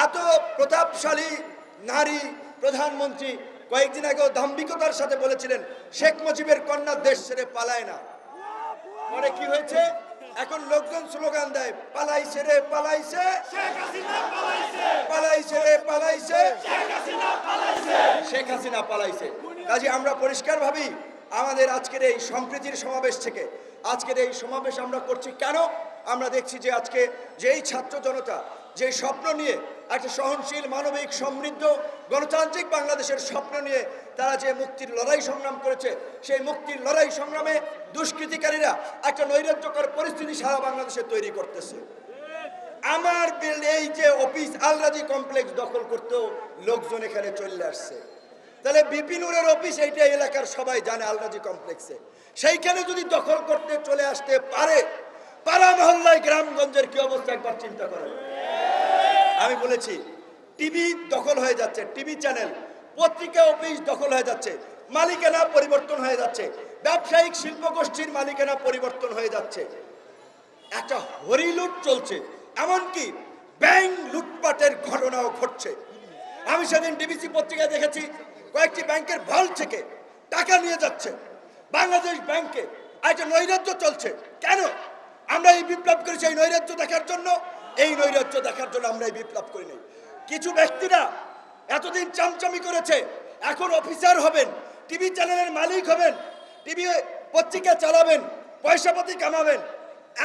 এত প্রতাপশালী নারী প্রধানমন্ত্রী কয়েকদিন আগেও দাম্ভিকতার সাথে বলেছিলেন শেখ মুজিবের কন্যা দেশ ছেড়ে পালায় না। পরে কি হয়েছে? এখন লোকজন স্লোগান দেয় পালাইছে রে পালাইছে, পালাইছে রে পালাইছে, শেখ হাসিনা পালাইছে। কাজে আমরা পরিষ্কার ভাবি আমাদের আজকের এই সম্প্রীতির সমাবেশ থেকে আজকের এই সমাবেশ আমরা করছি কেন? আমরা দেখছি যে আজকে যেই ছাত্র জনতা যে স্বপ্ন নিয়ে একটা সহনশীল মানবিক সমৃদ্ধ গণতান্ত্রিক বাংলাদেশের স্বপ্ন নিয়ে তারা যে মুক্তির লড়াই সংগ্রাম করেছে, সেই মুক্তির লড়াই সংগ্রামে দুষ্কৃতিকারীরা একটা নৈরাজ্যকর পরিস্থিতি সারা বাংলাদেশে তৈরি করতেছে। আমার এই যে অফিস আলরাজি কমপ্লেক্স দখল করতেও লোকজন এখানে চলে আসছে, তাহলে বিপিনুরের অফিস এইটা এলাকার সবাই জানে আলরাজি কমপ্লেক্সে, সেইখানে যদি দখল করতে চলে আসতে পারে পাড়া মহল্লায় গ্রামগঞ্জের কি অবস্থা একবার চিন্তা করেন। আমি বলেছি টিভি দখল হয়ে যাচ্ছে, টিভি চ্যানেল পত্রিকা অফিস দখল হয়ে যাচ্ছে, মালিকানা পরিবর্তন হয়ে যাচ্ছে, ব্যবসায়িক শিল্প গোষ্ঠীর মালিকানা পরিবর্তন হয়ে যাচ্ছে, একটা হরিলুট চলছে, এমনকি ব্যাংক লুটপাটের ঘটনাও ঘটছে। আমি সেদিন ডিবিসি পত্রিকায় দেখেছি কয়েকটি ব্যাংকের ভল্ট থেকে টাকা নিয়ে যাচ্ছে বাংলাদেশ ব্যাংকে। একটা নৈরাজ্য চলছে। কেন? আমরা এই বিপ্লব করেছি এই নৈরাজ্য দেখার জন্য। এই নৈরাজ্য দেখার জন্য আমরা এই বিপ্লব করি নাই। কিছু ব্যক্তিরা এতদিন চামচামি করেছে, এখন অফিসার হবেন, টিভি চ্যানেলের মালিক হবেন, টিভি পত্রিকা চালাবেন, পয়সাপাতি কামাবেন।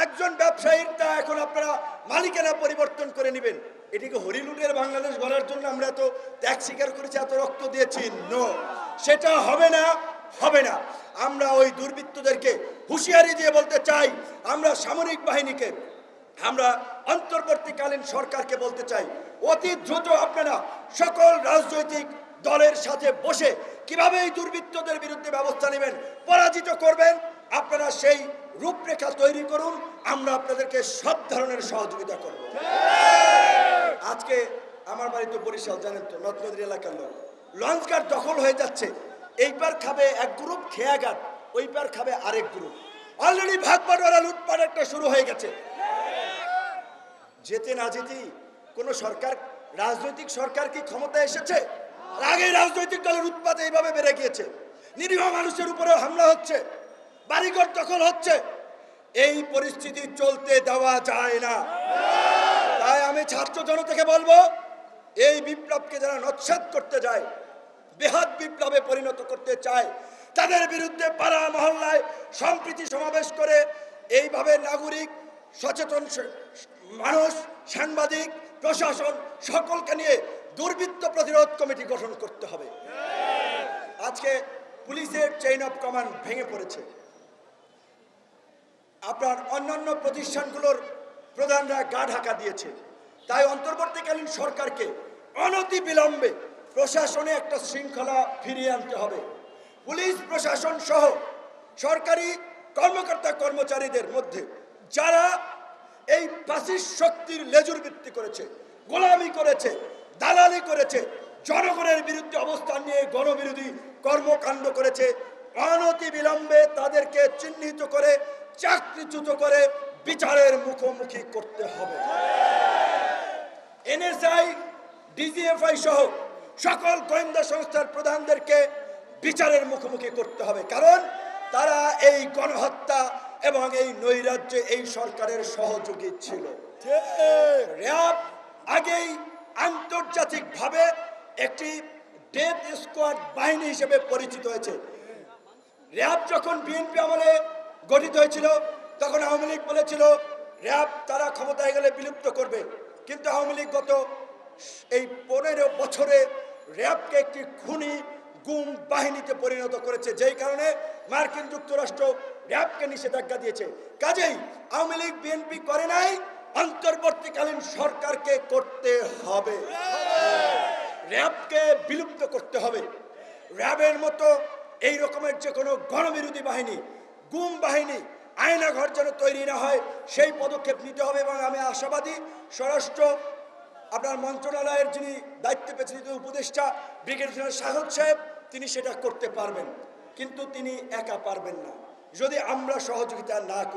একজন ব্যবসায়ীর তা এখন আপনারা মালিকানা পরিবর্তন করে নেবেন। এটিকে হরিলুটের বাংলাদেশ গড়ার জন্য আমরা এত ত্যাগ স্বীকার করেছি, এত রক্ত দিয়েছি। নো, সেটা হবে না, হবে না। আমরা ওই দুর্বৃত্তদেরকে হুঁশিয়ারি দিয়ে বলতে চাই, আমরা সামরিক বাহিনীকে, আমরা অন্তর্বর্তীকালীন সরকারকে বলতে চাই, অতি দ্রুত আপনারা সকল রাজনৈতিক দলের সাথে বসে কিভাবে এই দুর্বৃত্তদের বিরুদ্ধে ব্যবস্থা নেবেন, পরাজিত করবেন, আপনারা সেই রূপরেখা তৈরি করুন। আমরা আপনাদেরকে সব ধরনের সহযোগিতা করব। আজকে আমার বাড়ি তো বরিশাল, জানেন তো, নদ নদীর এলাকার লোক। লঞ্চঘাট দখল হয়ে যাচ্ছে, এইবার খাবে এক গ্রুপ, খেয়াঘাট ওইবার খাবে আরেক গ্রুপ। অলরেডি ভাগ বাটোয়ারা লুটপাট একটা শুরু হয়ে গেছে। যেতে না যেতেই কোন সরকার, রাজনৈতিক সরকার কি ক্ষমতা এসেছে? আগে রাজনৈতিক দলের উৎপাত এইভাবে বেড়ে গিয়েছে, নিরীহ মানুষের উপরে হামলা হচ্ছে, বাড়িঘর দখল হচ্ছে। এই পরিস্থিতি চলতে দেওয়া যায় না। তাই আমি ছাত্র জনতাকে বলবো, এই বিপ্লবকে যারা নস্যাৎ করতে যায়, বৃহৎ বিপ্লবে পরিণত করতে চায়, তাদের বিরুদ্ধে পাড়া মহল্লায় সম্প্রীতি সমাবেশ করে এইভাবে নাগরিক সচেতন মানুষ, সাংবাদিক, প্রশাসন সকলকে নিয়ে দুর্বৃত্ত প্রতিরোধ কমিটি গঠন করতে হবে। আজকে পুলিশের চেইন অফ কমান্ড ভেঙে পড়েছে। আপনার অন্যান্য প্রতিষ্ঠানগুলোর প্রধানরা গা ঢাকা দিয়েছে। তাই অন্তর্বর্তীকালীন সরকারকে অনতি বিলম্বে প্রশাসনে একটা শৃঙ্খলা ফিরিয়ে আনতে হবে। পুলিশ প্রশাসন সহ সরকারি কর্মকর্তা কর্মচারীদের মধ্যে যারা এই ফ্যাসিস্ট শক্তির লেজুর ভিত্তি করেছে, গোলামি করেছে, দালালি করেছে, জনগণের বিরুদ্ধে অবস্থান নিয়ে গণবিরোধী কর্মকাণ্ড করেছে, অনতি বিলম্বে তাদেরকে চিহ্নিত করে চাকরিচ্যুত করে বিচারের মুখোমুখি করতে হবে। এনএসআই, ডিজিএফআই সহ সকল গোয়েন্দা সংস্থার প্রধানদেরকে বিচারের মুখোমুখি করতে হবে, কারণ তারা এই গণহত্যা এবং এই নৈরাজ্যে এই সরকারের সহযোগী ছিল। র্যাব আগেই আন্তর্জাতিকভাবে একটি ডেথ স্কোয়াড বাহিনী হিসেবে পরিচিত হয়েছে। র্যাব যখন বিএনপি আমলে গঠিত হয়েছিল তখন আওয়ামী লীগ বলেছিল র্যাব তারা ক্ষমতায় গেলে বিলুপ্ত করবে, কিন্তু আওয়ামী লীগ গত এই 15 বছরে র্যাবকে একটি খুনি গুম বাহিনীতে পরিণত করেছে, যেই কারণে মার্কিন যুক্তরাষ্ট্র র্যাবকে নিষেধাজ্ঞা দিয়েছে। কাজেই আওয়ামী লীগ বিএনপি করে নাই, অন্তর্বর্তীকালীন সরকারকে করতে হবে, র্যাবকে বিলুপ্ত করতে হবে। র্যাবের মতো এই রকমের যে কোনো গণবিরোধী বাহিনী, গুম বাহিনী, আয়নাঘর যেন তৈরি না হয় সেই পদক্ষেপ নিতে হবে। এবং আমি আশাবাদী স্বরাষ্ট্র আপনার মন্ত্রণালয়ের যিনি দায়িত্ব পেয়েছেন উপদেষ্টা ব্রিগেডিয়ার জেনারেল শাহদ সাহেব, তিনি সেটা করতে পারবেন, কিন্তু তিনি একা পারবেন না যদি আমরা সহযোগিতা না করি।